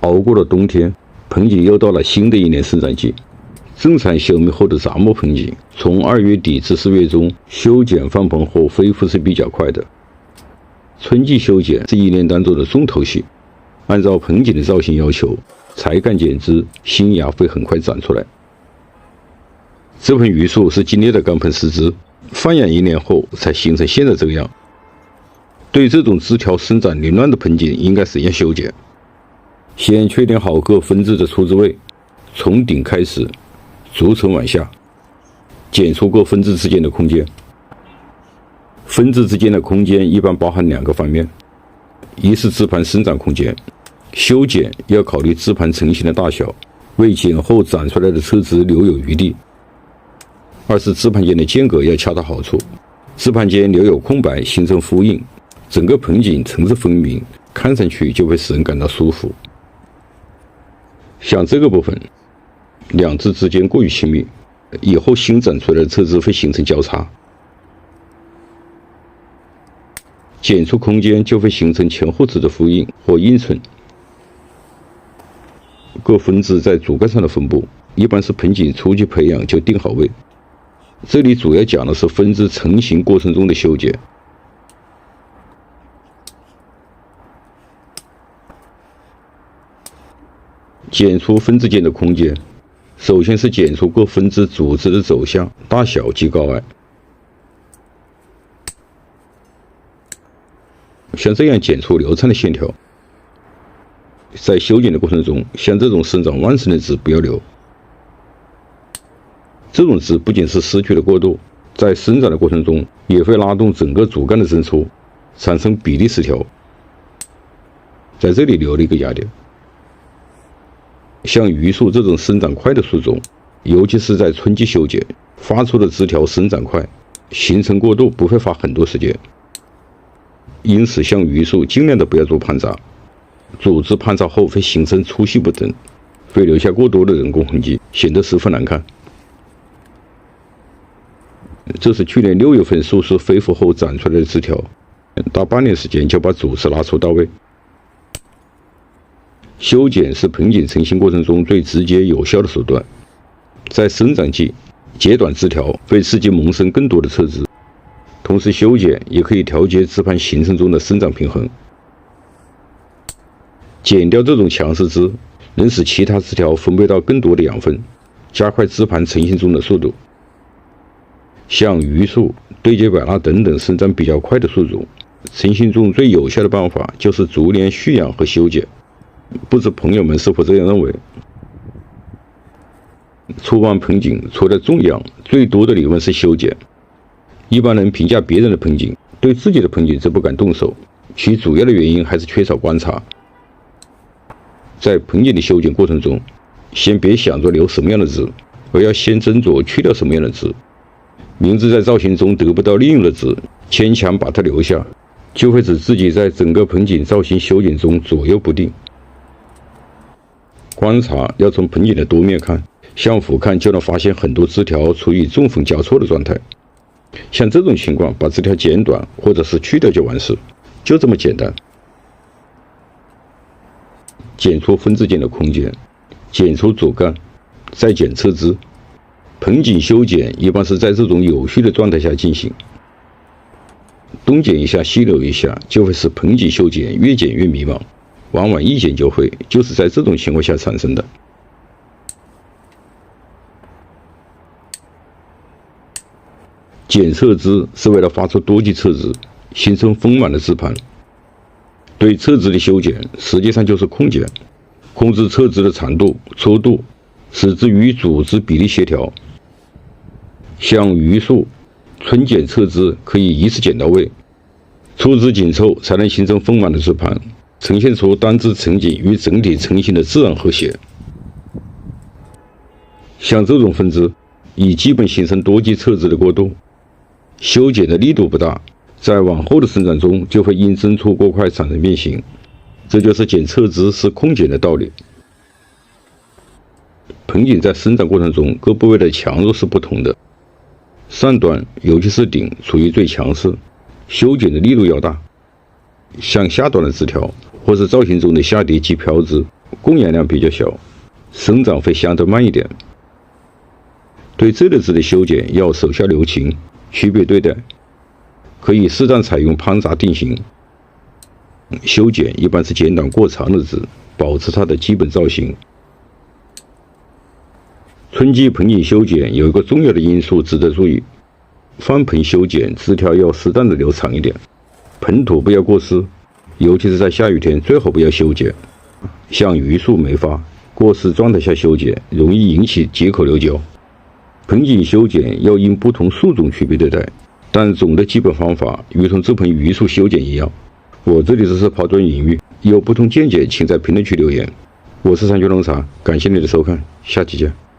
熬过了冬天，盆景又到了新的一年生长季。正常休葚后的杂木盆景，从2月底至4月中修剪放盆后恢复是比较快的。春季修剪是一年当中的重头戏，按照盆景的造型要求，才干剪枝，新芽会很快长出来。这盆榆树是经历了钢盆施枝，放养1年后才形成现在这个样。对这种枝条生长凌乱的盆景，应该怎样修剪？先确定好各分支的出枝位，从顶开始，逐层往下，剪出各分支之间的空间。分支之间的空间一般包含2个方面，一是枝盘生长空间，修剪要考虑枝盘成型的大小，为剪后长出来的侧枝留有余地；二是枝盘间的间隔要恰到好处，枝盘间留有空白，形成呼应，整个盆景层次分明，看上去就会使人感到舒服。像这个部分，2枝之间过于亲密，以后新长出来的侧枝会形成交叉，剪出空间就会形成前后枝的呼应或映衬。各分支在主干上的分布，一般是盆景初期培养就定好位。这里主要讲的是分支成型过程中的修剪。剪出分支间的空间，首先是剪出各分支主枝的走向、大小及高矮。像这样剪出流畅的线条。在修剪的过程中，像这种生长旺盛的枝不要留。这种枝不仅是失去了过渡，在生长的过程中也会拉动整个主干的伸出，产生比例失调。在这里留了一个压点。像榆树这种生长快的树种，尤其是在春季修剪，发出的枝条生长快，形成过渡不会花很多时间。因此像榆树尽量的不要做盘扎，主枝盘扎后会形成粗细不等，会留下过多的人工痕迹，显得十分难看。这是去年6月份树势恢复后长出来的枝条，大半年时间就把主枝拉出到位。修剪是盆景成型过程中最直接有效的手段，在生长季截短枝条会刺激萌生更多的侧枝，同时修剪也可以调节枝盘形成中的生长平衡。剪掉这种强势枝，能使其他枝条分配到更多的养分，加快枝盘成型中的速度。像榆树、对节柏纳等等生长比较快的树种，成型中最有效的办法就是逐年蓄养和修剪。不知朋友们是否这样认为？初办盆景除了种养，最多的理论是修剪。一般人评价别人的盆景，对自己的盆景则不敢动手，其主要的原因还是缺少观察。在盆景的修剪过程中，先别想着留什么样的枝，而要先斟酌去掉什么样的枝。明知在造型中得不到利用的枝，牵强把它留下，就会使自己在整个盆景造型修剪中左右不定。观察要从盆景的多面看，向俯瞰就能发现很多枝条处于纵横交错的状态。像这种情况，把枝条剪短或者是去掉就完事，就这么简单。剪出分支间的空间，剪出主干，再剪侧枝。盆景修剪一般是在这种有序的状态下进行，东剪一下西留一下，就会使盆景修剪越剪越迷茫，往往一剪就会，就是在这种情况下产生的。剪侧枝是为了发出多级侧枝，形成丰满的枝盘。对侧枝的修剪实际上就是控剪，控制侧枝的长度、粗度，使之与主枝比例协调。像榆树，春剪侧枝可以一次剪到位，粗枝紧凑才能形成丰满的枝盘，呈现出单枝成景与整体成型的自然和谐。像这种分支已基本形成多级侧枝的过渡，修剪的力度不大，在往后的生长中就会因增粗过快产生变形，这就是剪侧枝是控剪的道理。盆景在生长过程中各部位的强弱是不同的，上端尤其是顶处于最强势，修剪的力度要大。像下端的枝条或是造型中的下跌及飘枝，供氧量比较小，生长会相对慢一点。对这类植的修剪要手下留情，区别对待，可以适当采用攀杂定型。修剪一般是剪短过长的枝，保持它的基本造型。春季盆景修剪有一个重要的因素值得注意，翻盆修剪枝条要适当的留长一点，盆土不要过湿，尤其是在下雨天最好不要修剪。像榆树、梅花，过湿状态下修剪容易引起结口流胶。盆景修剪要因不同树种区别对待，但总的基本方法如同这盆榆树修剪一样。我这里只是抛砖引玉，有不同见解请在评论区留言。我是三绝农场，感谢你的收看，下期见。